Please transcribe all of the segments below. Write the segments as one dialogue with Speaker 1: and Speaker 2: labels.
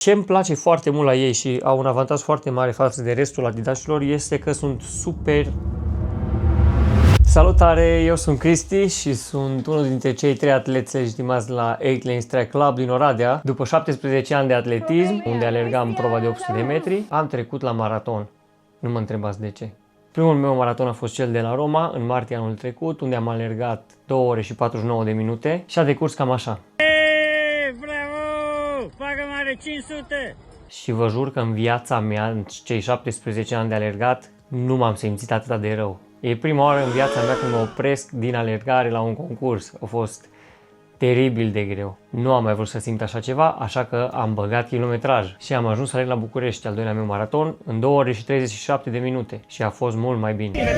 Speaker 1: Ce îmi place foarte mult la ei și au un avantaj foarte mare față de restul Adidasilor este că sunt super... Salutare, eu sunt Cristi și sunt unul dintre cei 3 atleți legitimați la 8 Lanes Track Club din Oradea. După 17 ani de atletism, unde alergam prova de 800 de metri, am trecut la maraton. Nu mă întrebați de ce. Primul meu maraton a fost cel de la Roma, în martie anul trecut, unde am alergat 2 ore și 49 de minute și a decurs cam așa.
Speaker 2: Bravo! Facă mare 500!
Speaker 1: Și vă jur că în viața mea, în cei 17 ani de alergat, nu m-am simțit atât de rău. E prima oară în viața mea când mă opresc din alergare la un concurs. A fost teribil de greu. Nu am mai vrut să simt așa ceva, așa că am băgat kilometraj și am ajuns să alerg la București, al doilea meu maraton, în 2 ore și 37 de minute și a fost mult mai bine.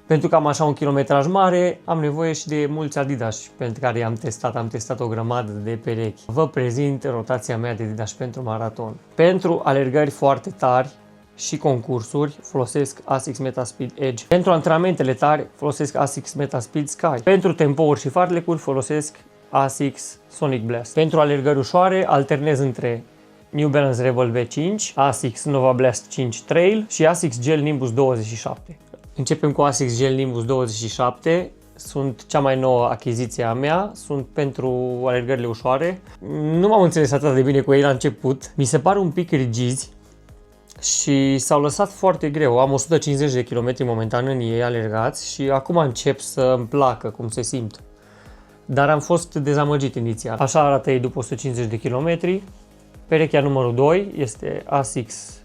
Speaker 1: Pentru că am așa un kilometraj mare, am nevoie și de mulți Adidas pentru care am testat o grămadă de perechi. Vă prezint rotația mea de Adidas pentru maraton. Pentru alergări foarte tari și concursuri folosesc ASICS Metaspeed Edge. Pentru antrenamentele tari folosesc ASICS Metaspeed Sky. Pentru tempouri și fartlecuri folosesc ASICS Sonic Blast. Pentru alergări ușoare alternez între New Balance Rebel V5, ASICS Nova Blast 5 Trail și ASICS Gel Nimbus 27. Începem cu ASICS Gel Nimbus 27. Sunt cea mai nouă achiziție a mea, sunt pentru alergările ușoare. Nu m-am înțeles atât de bine cu ei la început. Mi se pare un pic rigizi și s-au lăsat foarte greu. Am 150 de km momentan în ei alergați și acum încep să îmi placă cum se simt. Dar am fost dezamăgit inițial. Așa arată ei după 150 de km. Perechea numărul 2 este ASICS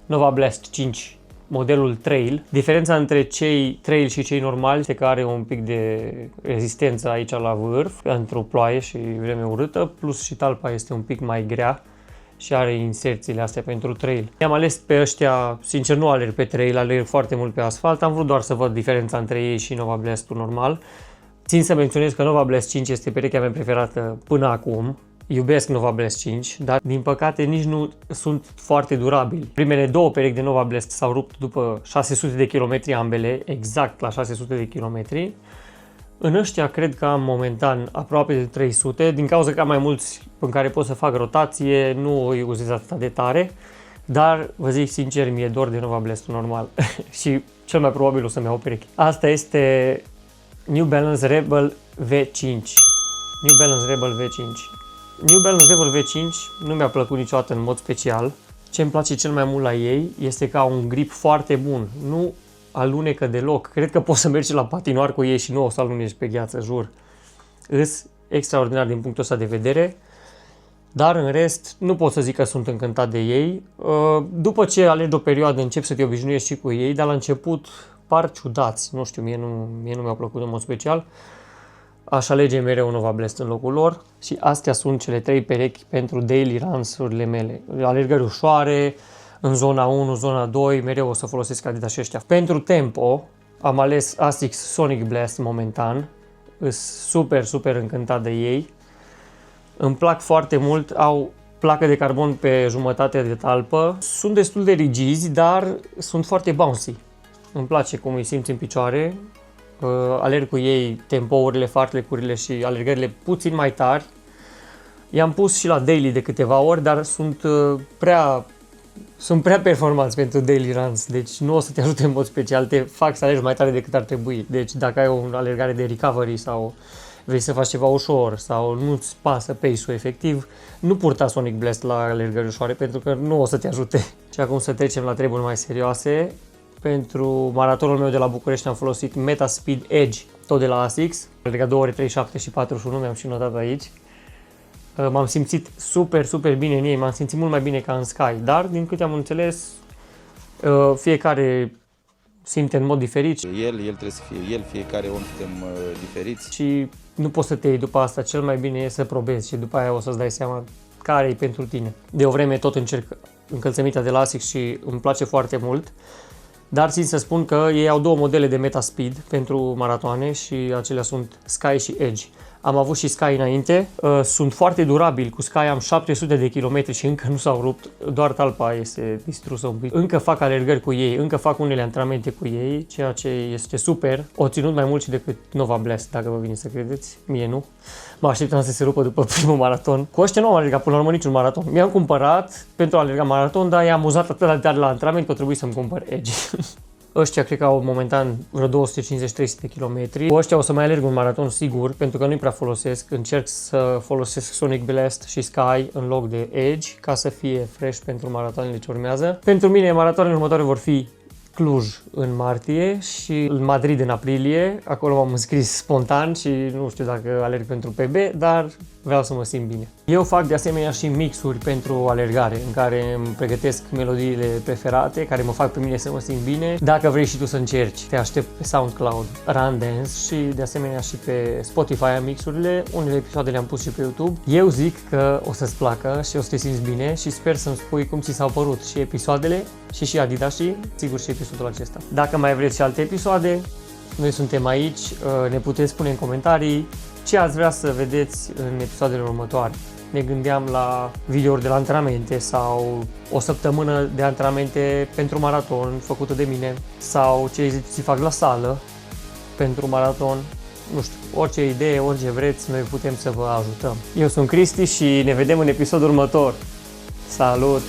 Speaker 1: Nova Blast 5 modelul Trail. Diferența între cei Trail și cei normali este că are un pic de rezistență aici la vârf pentru ploaie și vreme urâtă, plus și talpa este un pic mai grea și are inserțiile astea pentru trail. I-am ales pe ăștia, sincer nu alerg pe trail, alerg foarte mult pe asfalt, am vrut doar să văd diferența între ei și Nova Blast-ul normal. Țin să menționez că Nova Blast 5 este perechea mea preferată până acum. Iubesc Nova Blast 5, dar din păcate nici nu sunt foarte durabili. Primele 2 perechi de Nova Blast s-au rupt după 600 de km ambele, exact la 600 de km. În ăștia cred că am momentan aproape de 300, din cauza că am mai mulți în care pot să fac rotație, nu îi uzez atât de tare, dar vă zic sincer, mi-e dor de Nova Blast-ul normal și cel mai probabil o să-mi iau o pereche. Asta este New Balance Rebel V5. New Balance Rebel V5. New Balance Rebel V5 nu mi-a plăcut niciodată în mod special. Ce îmi place cel mai mult la ei este că au un grip foarte bun. Nu alunecă deloc. Cred că poți să mergi la patinoar cu ei și nu o să aluneci pe gheață, jur. Îs extraordinar din punctul ăsta de vedere. Dar în rest nu pot să zic că sunt încântat de ei. După ce alergi o perioadă încep să te obișnuiești și cu ei, dar la început par ciudați. Nu știu, mie nu mi-au plăcut în mod special. Aș alege mereu Nova Blast în locul lor și astea sunt cele 3 perechi pentru daily runs-urile mele. Alergări ușoare, în zona 1, zona 2, mereu o să folosesc Adidas și ăștia. Pentru tempo am ales ASICS Sonic Blast momentan. Sunt super încântat de ei. Îmi plac foarte mult, au placă de carbon pe jumătate de talpă. Sunt destul de rigizi, dar sunt foarte bouncy. Îmi place cum îi simți în picioare. Alerg cu ei tempourile, fartlecurile și alergările puțin mai tari. I-am pus și la daily de câteva ori, dar sunt prea performanți pentru daily runs, deci nu o să te ajute în mod special, te fac să alergi mai tare decât ar trebui. Deci dacă ai o alergare de recovery sau vrei să faci ceva ușor sau nu-ți pasă pace-ul efectiv, nu purta Sonic Blast la alergări ușoare pentru că nu o să te ajute. Și acum să trecem la treburi mai serioase. Pentru maratonul meu de la București am folosit Metaspeed Edge, tot de la ASICS. Am alergat 2 ore 37 și 41, mi-am și notat aici. M-am simțit super bine în ei, m-am simțit mult mai bine ca în Sky, dar din câte am înțeles, fiecare simte în mod diferit.
Speaker 3: El trebuie să fie el, fiecare om suntem diferiți.
Speaker 1: Și nu poți să te iei după asta, cel mai bine e să probezi și după aia o să-ți dai seama care e pentru tine. De o vreme tot încerc încălțămintea de la ASICS și îmi place foarte mult. Dar țin să spun că ei au 2 modele de Metaspeed pentru maratoane și acelea sunt Sky și Edge. Am avut și Sky înainte, sunt foarte durabili, cu Sky am 700 de kilometri și încă nu s-au rupt, doar talpa este distrusă un pic. Încă fac alergări cu ei, încă fac unele antrenamente cu ei, ceea ce este super. O ținut mai mult și decât Nova Blast, dacă vă vine să credeți, mie nu. Mă așteptam să se rupă după primul maraton. Cu ăștia nu am alergat până la urmă niciun maraton. Mi-am cumpărat pentru a alerga maraton, dar i-am amuzat atât de tare la antrenament că trebuie să-mi cumpăr Edge. Ăștia cred că au momentan vreo 250-300 de kilometri. Cu ăștia o să mai alerg un maraton sigur, pentru că nu-i prea folosesc. Încerc să folosesc Sonic Blast și Sky în loc de Edge, ca să fie fresh pentru maratoanele ce urmează. Pentru mine, maratoanele următoare vor fi Cluj în martie și Madrid în aprilie. Acolo m-am înscris spontan și nu știu dacă alerg pentru PB, dar vreau să mă simt bine. Eu fac de asemenea și mixuri pentru alergare, în care îmi pregătesc melodiile preferate, care mă fac pe mine să mă simt bine. Dacă vrei și tu să încerci, te aștept pe SoundCloud, Run Dance și de asemenea și pe Spotify mixurile. Unele episoade le-am pus și pe YouTube. Eu zic că o să-ți placă și o să te simți bine și sper să-mi spui cum ți s-au părut și episoadele și Adidas și, sigur, și episodul acesta. Dacă mai vreți și alte episoade, noi suntem aici, ne puteți spune în comentarii ce ați vrea să vedeți în episoadele următoare. Ne gândeam la videouri de la antrenamente sau o săptămână de antrenamente pentru maraton făcută de mine sau ce exerciții fac la sală pentru maraton. Nu știu, orice idee, orice vreți, noi putem să vă ajutăm. Eu sunt Cristi și ne vedem în episodul următor. Salut!